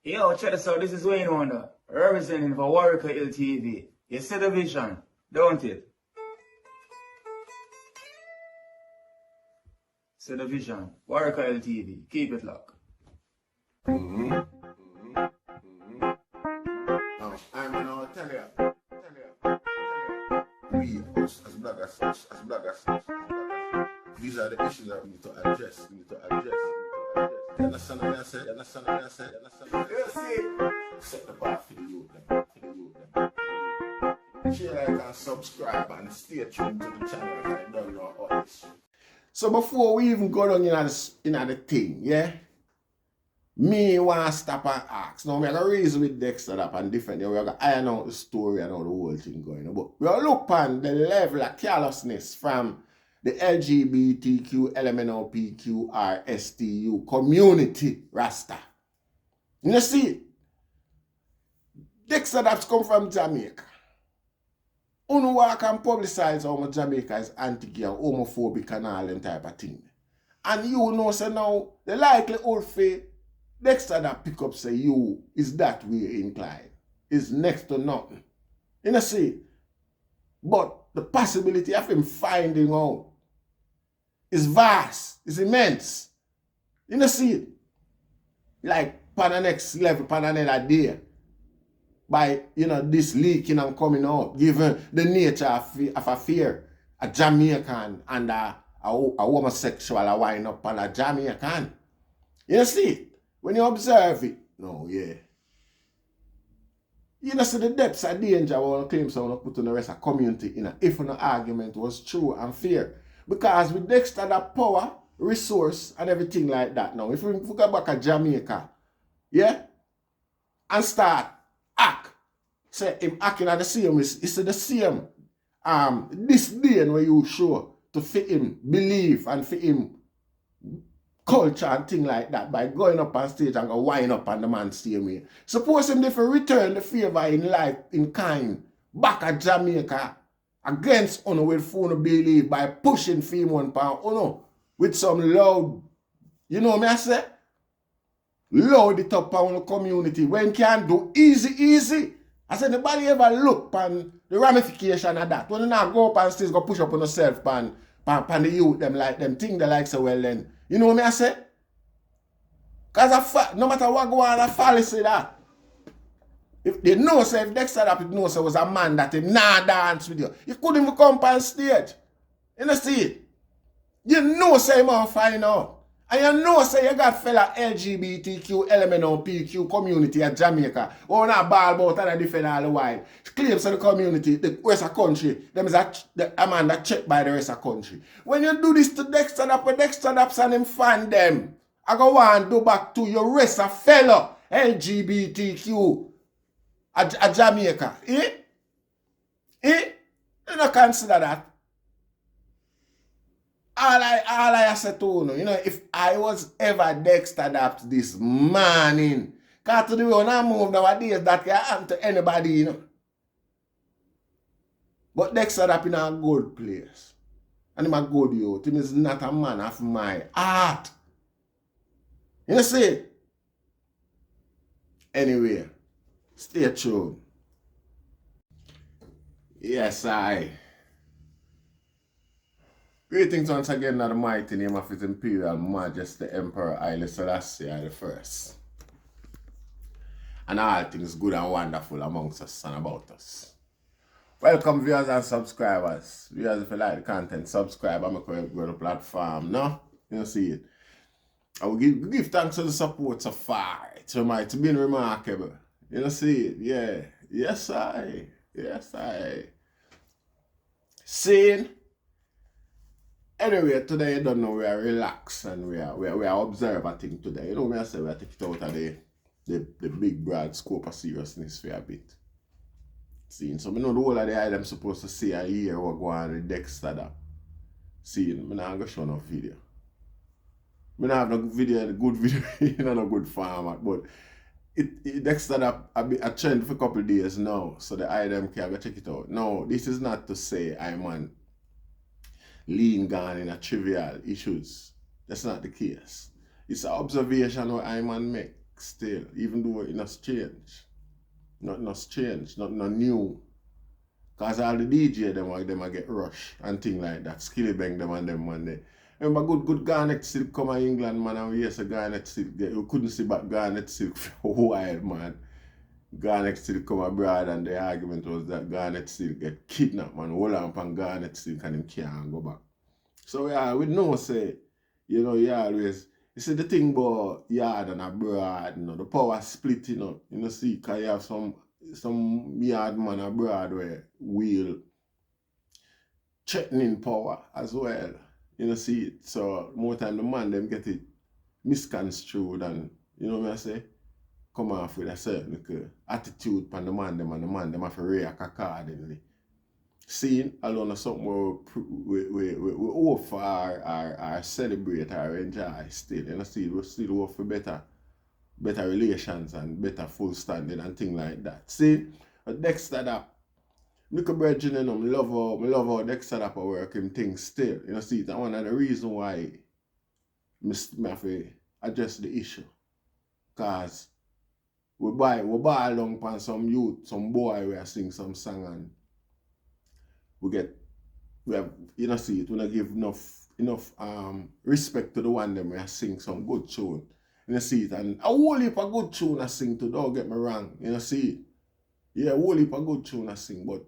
Yo, check this out. This is Wayne Wonder, representing for Warrior LTV. You see the vision, don't it? See the vision. Warrior LTV. Keep it locked. Now, I'm gonna tell you. We, as bloggers, these are the issues that we need to address. You understand what I said? You see? Set the bar for the youth. Share, like, and subscribe, and stay tuned to the channel. I don't know all this shit. So before we even go down in the thing, yeah? Me want to stop and ask. Now, we're going to reason with Dexta Daps and different. We're going to iron out the story and how the whole thing going. But we'll look on the level of carelessness from the LGBTQ, l.m.n.o.p.q.r.s community Rasta. You see, Dexta Daps come from Jamaica. Uno walk and publicize how much Jamaica is anti-gay and homophobic and all them type of thing. And you know, so now, the likelihood for Dexta Daps pick up say you is that way inclined. Is next to nothing. You know, see? But the possibility of him finding out is vast, is immense. You know, see? Like, pan the next level, pan another day. By, you know, this leaking and coming out, given the nature of affair, a Jamaican and a homosexual a wind up on a Jamaican. You see? When you observe it, no, yeah. You know, see the depths of danger when claims someone put on the rest of the community in if an argument was true and fair. Because with Dexta Daps power, resource, and everything like that now, if we go back to Jamaica, yeah, and start act, say him acting at the same, it's the same this day where you show to fit him believe and fit him culture and thing like that by going up on stage and go wind up on the man same way. Suppose him if he return the favor in life, in kind, back at Jamaica against Uno with phone believe by pushing for him £1 Uno with some loud, you know me I say? Loud it up on the community when can do easy. I said nobody ever look on the ramification of that. When you now go up on stage, go push up on yourself pan the youth them like them think they like so well then. You know what I say? Because no matter what go on, I fallacy that. If they know, say, if Dexta Daps know, say, was a man that him nah dance with you, he couldn't even come on stage. You know, see it? You know, say, him on find out. And you know, say, you got fella LGBTQ, l.m.n.o.p.q. community at Jamaica. Who not ball about and defend all the while. Claims of the community, the rest of the country, them is a man that checked by the rest of the country. When you do this to Dexta Daps and him fan them, I go on do back to your rest of fellow LGBTQ at Jamaica. You don't consider that. All I said to you know, if I was ever Dexta Daps this morning, because to the way when I move nowadays, that can happen to anybody, you know. But Dexta Daps in a good place. And him a good youth. Him is not a man of my heart. You know, see? Anyway, stay tuned. Yes, Greetings once again in the mighty name of His Imperial Majesty Emperor Haile Selassie I I. And all things good and wonderful amongst us and about us. Welcome viewers and subscribers. Viewers, if you like the content, subscribe. I'm going to go to the platform, no? You know, see it. I will give thanks for the support so far. It's been remarkable. You know, see it? Yeah. Yes, I. Seeing? Anyway, today you don't know we are relaxed and we are observe a thing today. You know me I say we are take it out of the big broad scope of seriousness for a bit. Seeing, so I know the whole of the item supposed to see a year what go on with Dexta Daps. Seeing, I'm not going to show no video. I don't have no video, the good video, you know, no good format, but Dexta Daps a trend for a couple of days now, so the item can go check it out. No, this is not to say I'm on lean gone in a trivial issues. That's not the case. It's an observation what I man make. still, even though it has changed. Nothing has changed, nothing new. Because all the DJ them get rush and things like that. Skilly bang them and them one day. Remember good Garnet Silk come to England, man, and we a Garnet Silk. You couldn't see back Garnet Silk for a while, man. Garnet Silk come abroad and the argument was that Garnet Silk get kidnapped, man. Hold on upon Garnet Silk and him can't go back. So yeah, we know say, you know, you always, you see the thing about yard and abroad, you know, the power split, you know, see, because you have some yard man abroad where will threatening power as well. You know, see it. So more time the man them get it misconstrued and, you know what I say, come off with a certain attitude from the man them and the man them have to react accordingly. Seeing alone something we offer or celebrate or enjoy still. You know, see, we still offer better relations and better full standing and things like that. See, Dexta Daps, look at brethren, you know, I love how Dexta Daps are working things still. You know, see, that's one of the reasons why I have to address the issue. Because we buy along upon some youth, some boy we are sing some song and we have, you know, see it, we don't give enough respect to the one them we are sing some good tune. You know, see it, and a whole heap of good tune I sing to, don't get me wrong, you know, see it. Yeah, a whole heap of good tune I sing, but,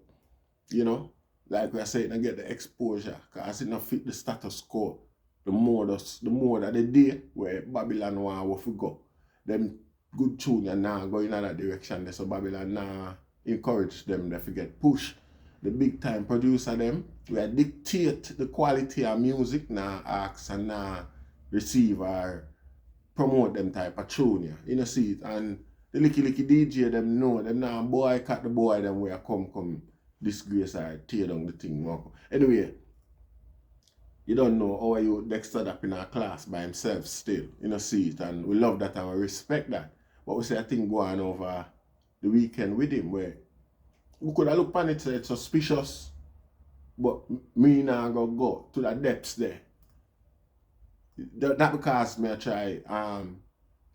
you know, like we are saying, I get the exposure, because it don't fit the status quo. The more that the day where Babylon want to go, them good tune you now go in that direction, so Babylon now encourage them to get push. The big time producer them, we dictate the quality of music, now ask and now receive or promote them type of tune, you know, see it. And the licky DJ them know, them now boycott the boy them where come disgrace or tear down the thing. Anyway, you don't know how you Dexta Daps in our class by himself still, you know, see it. And we love that and we respect that. But we see a thing going over the weekend with him where we could have looked on it, it's suspicious, but me now go to the depths there. That because me I try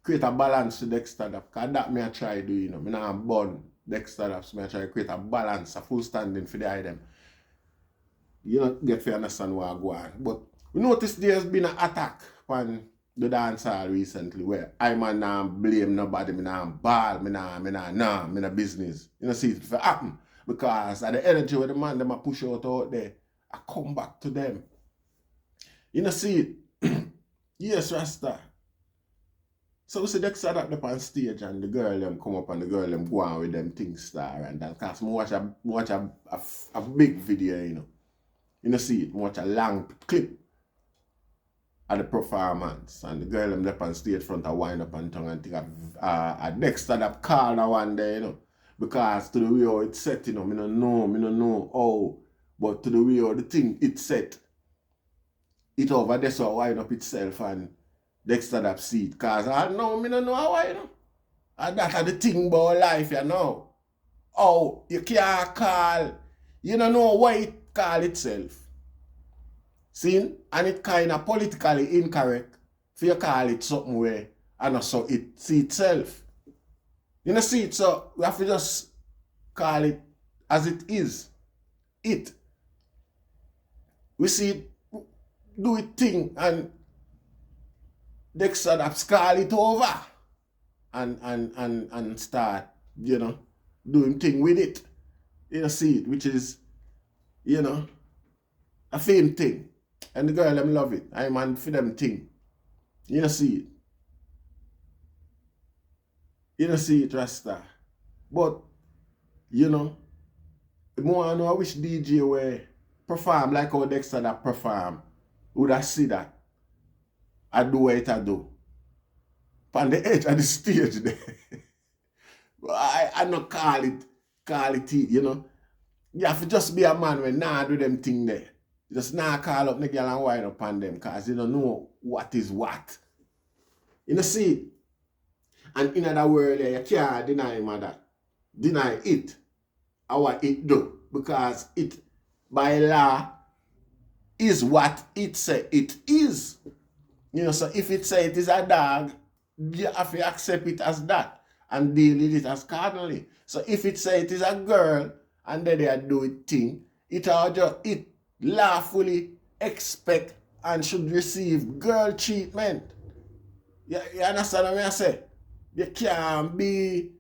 create a balance to Dexta Daps, because that me I try do, you know. Me now burn Dexta Daps, me I try create a balance, a full standing for the item. You don't get to understand what I go on. But we notice there's been an attack on the dancehall recently where I man nah blame nobody, me nah ball, me nah business. You know, see it happen. Because at the energy where the man them a push out there, I come back to them. You know, see it. Yes, Rasta. So we see Dexta Daps up on stage and the girl them come up and the girl them go on with them things star and that. Because I watch a big video, you know. You know, see it, watch a long clip of the performance and the girl them up on stage front of wind up and tongue and think a Dexta Daps call that one day, you know. Because to the way how it's set, you know, me don't know how, but to the way how the thing it's set, it over there so wind up itself and Dexta Daps see it. Because I know, me don't know how, you know. And that's the thing about life, you know. Oh, you can't call, you don't know why it call itself. See? And it kind of politically incorrect for you call it something where and also it see itself. You know, see it, so we have to just call it as it is. It. We see it, do it thing, and Dexta Daps call it over. And start, you know, doing thing with it. You know, see it, which is, you know, a fame thing. And the girl them love it. I man for them thing. You know, see it. You know, see it, Rasta. But, you know, the more I know, I wish DJ were perform like how Dexta Daps perform. Would I see that? I do what I do. On the edge of the stage there. I not call it, you know. You have to just be a man when nah do them thing there. You just nah call up the girl and wind up on them because you don't know what is what. You know, see? And in other words, you can't deny him of that. Deny it. Or what it do. Because it, by law, is what it say it is. You know, so if it say it is a dog, you have to accept it as that and deal with it as cardinally. So if it say it is a girl and then they do it thing, it lawfully expect and should receive girl treatment. You understand what I say? You can't be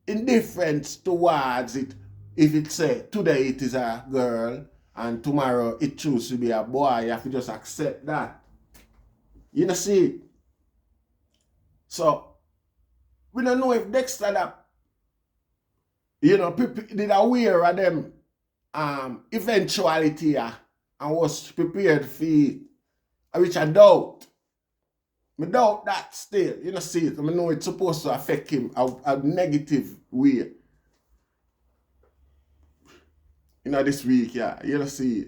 indifferent towards it if it say today it is a girl and tomorrow it chooses to be a boy. You have to just accept that. You know, see? So, we don't know if Dexta Daps, did aware of them eventuality and was prepared for it, which I doubt. I doubt that still. You know, see it. I know it's supposed to affect him a negative way. This week, yeah. You know, see it.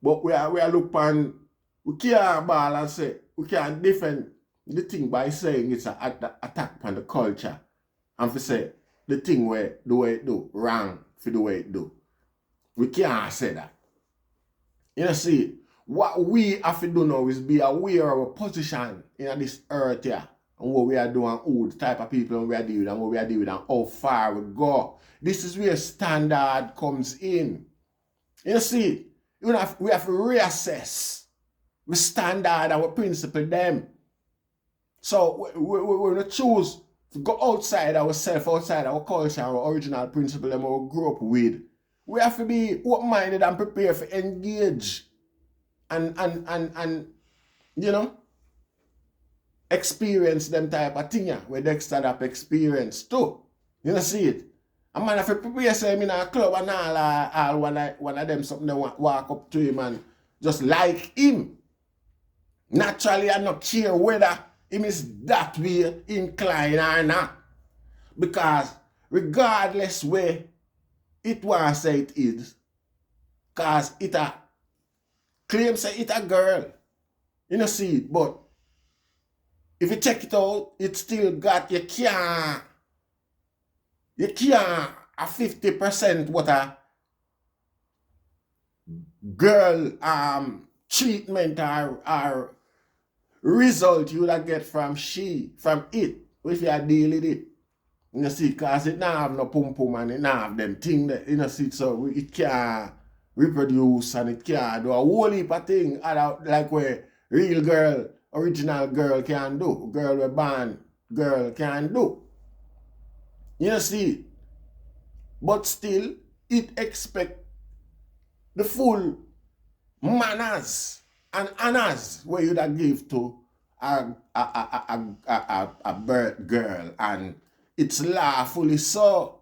But we are look on, we can't ball and say, we can't defend the thing by saying it's an attack on the culture. And for say, the thing where the way it do, wrong for the way it do. We can't say that. You know, see, what we have to do now is be aware of our position in this earth here. And what we are doing, who the type of people we are dealing with, and what we are dealing with, and how far we go. This is where standard comes in. You see, we have to reassess the standard and our principle them. So we choose to go outside ourselves, outside our culture, our original principle that we grew up with. We have to be open-minded and prepared to engage and experience them type of thing where Dexta Daps experience too. You know, see it? A man have to prepare say in a club and all one of them something they walk up to him and just like him. Naturally, I not care whether him is that way inclined or not. Because regardless where it wants say it is, because it a claim say it a girl. You know, see it, but if you check it out, it still got you can't a 50% what a girl treatment or result you would get from it, if you deal with it. You see, because it not have no pum pum and it not have them thing that, you know, see, so it can't reproduce and it can't do a whole heap of thing like where real girl, original girl can do, girl with band girl can do. You see, but still, it expect the full manners and honors where you'd give to a birth girl, and it's lawfully so.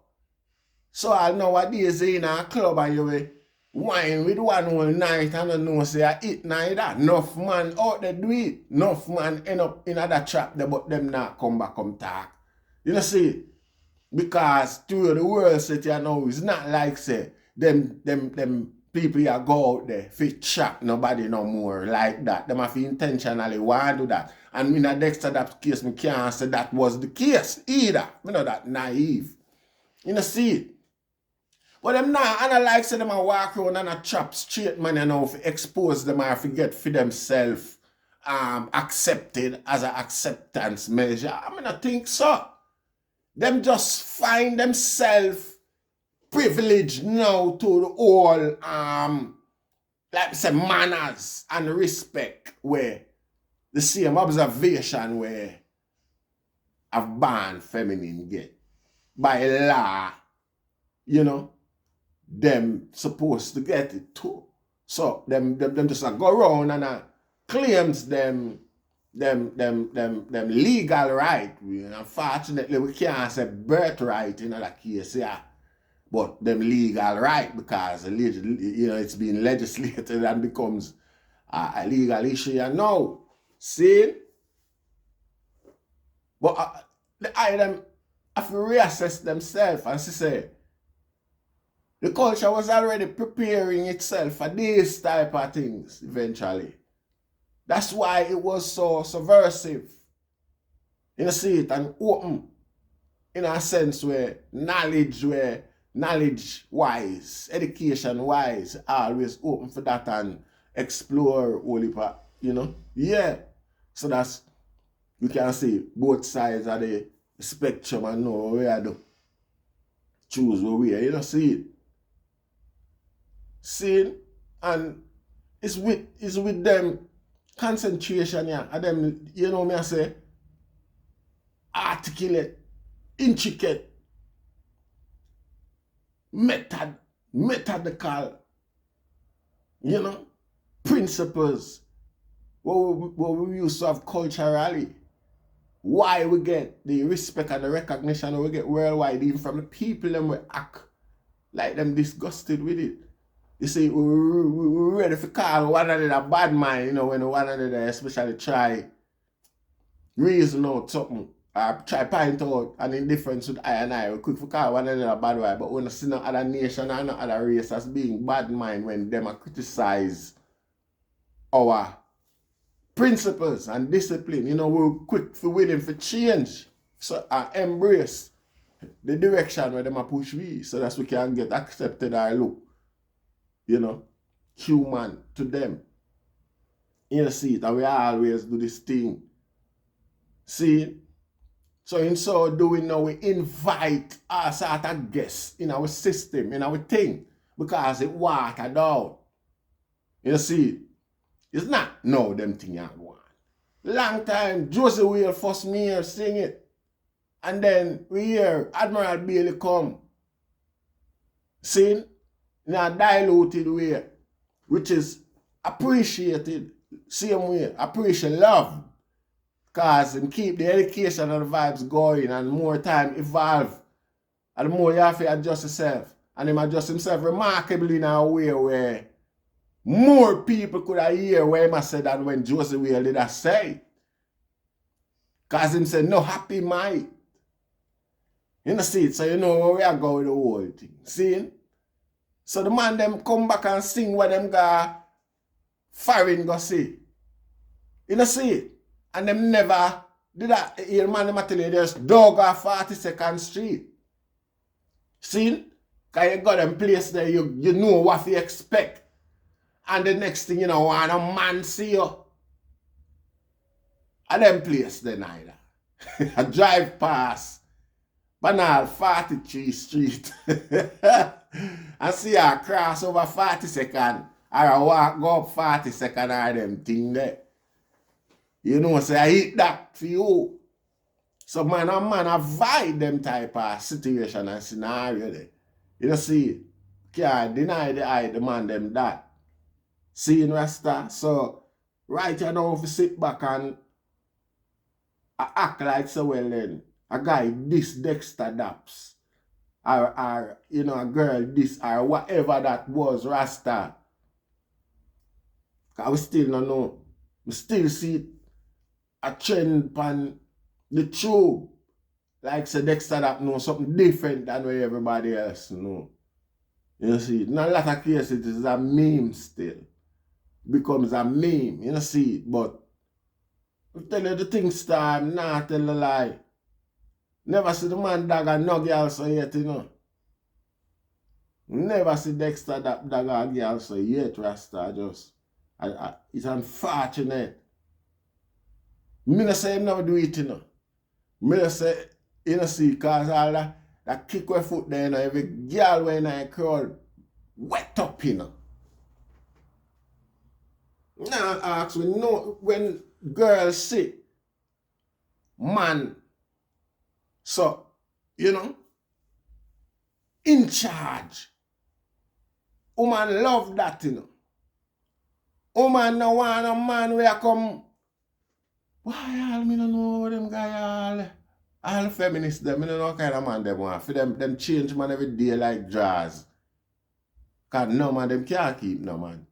So nowadays in a club and you wine with one whole night and don't know say it neither. Enough man out there do it. Enough man end up in that trap there, but them not come back come talk. You know see? Because to the world set you know it's not like say them people here go out there fit trap nobody no more like that. Them have intentionally want to do that. And in a Dexta Daps case, me can't say that was the case either. Me know that naive. You know see? But them now, and I like say them a walk around and a trap straight man, you know, to expose them or forget for themselves accepted as an acceptance measure. I mean, I think so. Them just find themselves privileged now to the all like say manners and respect where the same observation where a born feminine get. By law, you know, them supposed to get it too. So them just go around and claims them legal right. Unfortunately, we can't say birthright in that case, yeah. But them legal right because it's been legislated and becomes a legal issue. And now, see? But the item have to reassess themselves and say, the culture was already preparing itself for these type of things eventually. That's why it was so subversive. You know, see it and open in a sense where knowledge-wise, education-wise, always open for that and explore all you know. Yeah. So that's you can see both sides of the spectrum and know what we are do. Choose what we are. You know, see it. See it? And it's with them concentration, yeah. And them, you know me I say, articulate, intricate, methodical, you know, principles what we used to have culturally. Why we get the respect and the recognition we get worldwide, even from the people them we act like them disgusted with it. You see, we're ready to call one another bad mind, you know, when one another especially try reason out something or try point out an indifference with I and I. We're quick to call one another bad mind, but we don't see no other nation or no other race as being bad mind when them are criticize our principles and discipline. You know, we're quick for willing for change. So I embrace the direction where them are push we so that we can get accepted or look, you know, human to them. You see it, and we always do this thing. See? So in so doing now, we invite our sort of guests in our system, in our thing, because it water down. You see? It's not no them thing you go on. Long time, Josie Whale first me here sing it. And then we hear Admiral Bailey come. Sing in a diluted way, which is appreciated. Same way, appreciate love. Because him keep the education and the vibes going and more time evolve. And the more you have to adjust yourself. And him adjust himself remarkably in a way where more people could have hear what him said than when Josie Whale did I say. Because him said, no happy mind. You know, see it? So you know where we are going with the whole thing. See? So the man them come back and sing what them got foreign go see. You know, see it? And them never did that. Here man them tell you there's dog off 42nd Street. See? Because you got them place there, you know what you expect. And the next thing you know, want a man see you. At them place then either. I drive past Banal 43 Street. I see a cross over 42nd. Or I walk go up 42nd or them thing there. You know, say I hit that for you. So man avoid them type of situation and scenario there. You know, see, can't deny the man them that. Seeing Rasta, so right you know if you sit back and act like so well then a guy this Dexta Daps or you know a girl this or whatever that was Rasta. Cause we still don't know. We still see a trend on the tube. Like say Dexta Daps know something different than what everybody else know. You see, in a lot of cases it is a meme still. Becomes a meme, you know, see it, but I tell you the thing star, I'm not tell a lie. Never see the man dog and no girl so yet, you know. Never see Dexta that dog and girl so yet, Rasta, just. It's unfortunate. Me not say him never do it, you know. Me not say, you know, see, cause all that kick with foot there, you know, every girl when I crowd wet up, you know. Now ask we know when girls see man, so you know, in charge. Woman love that, you know. Woman no want a man where come. Why all me no know them guy all feminists them, me no know what kind of man them want. For them change man every day like jazz. Cause no man them can't keep no man.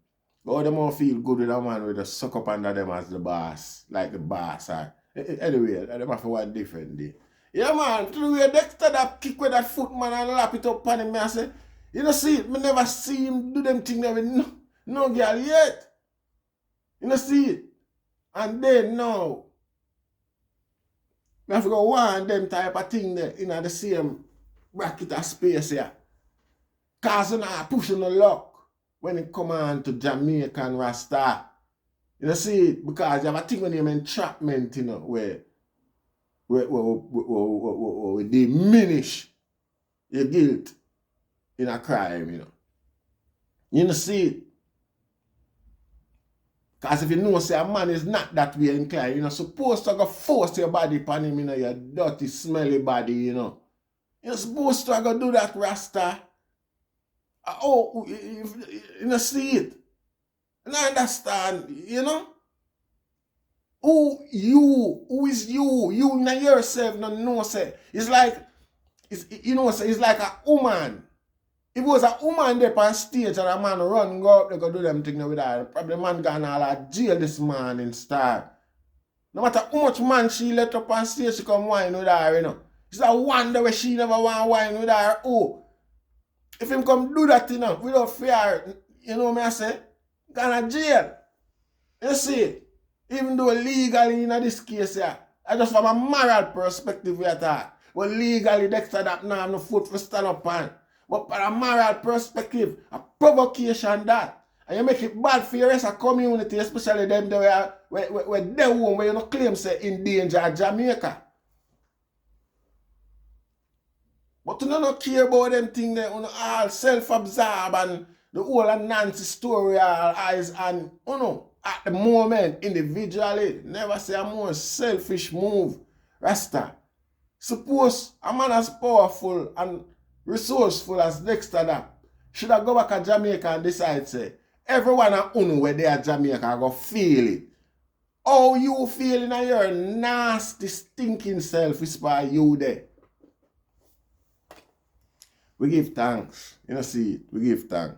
But them all feel good with a man with a suck up under them as the boss. Like the boss. Anyway, them have to one different day. Yeah man, through your Dexta that kick with that foot man and lap it up on him. I say, you know see it, me never see him do them thing there with no girl yet. You know see it. And then now, I have to go one them type of thing there in the same bracket of space here. Cause you know pushing the luck. When it come on to Jamaican Rasta. You know, see it? Because you have a thing with him entrapment, you know, where we diminish your guilt in a crime, you know. You know, see it. Because if you know, say a man is not that way inclined, you're not supposed to go force your body upon him, you know, your dirty, smelly body, you know. You're supposed to go do that, Rasta. You know, see it. And I understand, you know. Who is you? You know yourself, no know, say. It's like, you know, say, it's like a woman. If it was a woman there on stage and a man run, go up, they go do them things with her, probably the man gone all out jail this morning, star. No matter how much man she let up on stage, she come wine with her, you know. It's a wonder where she never want wine with her. Oh, if him come do that, you know, without fear, you know what I say? Gone to jail. You see, even though legally in this case, yeah, I just from a moral perspective we talk. Well, legally, Dexta Daps now have no foot for stand up on. But from a moral perspective, a provocation that. And you make it bad for your rest of community, especially them where they home, where you no claim say in danger Jamaica. But you don't care about them things there, you know, all self-absorbed and the whole Nancy story all eyes and, you know, at the moment, individually, never say a more selfish move. Rasta. Suppose a man as powerful and resourceful as Dexta Daps should have go back to Jamaica and decide, say, everyone at Unu where they are Jamaica go feel it. How you feel in your nasty, stinking self is by you there. We give thanks. You know, see it. We give thanks.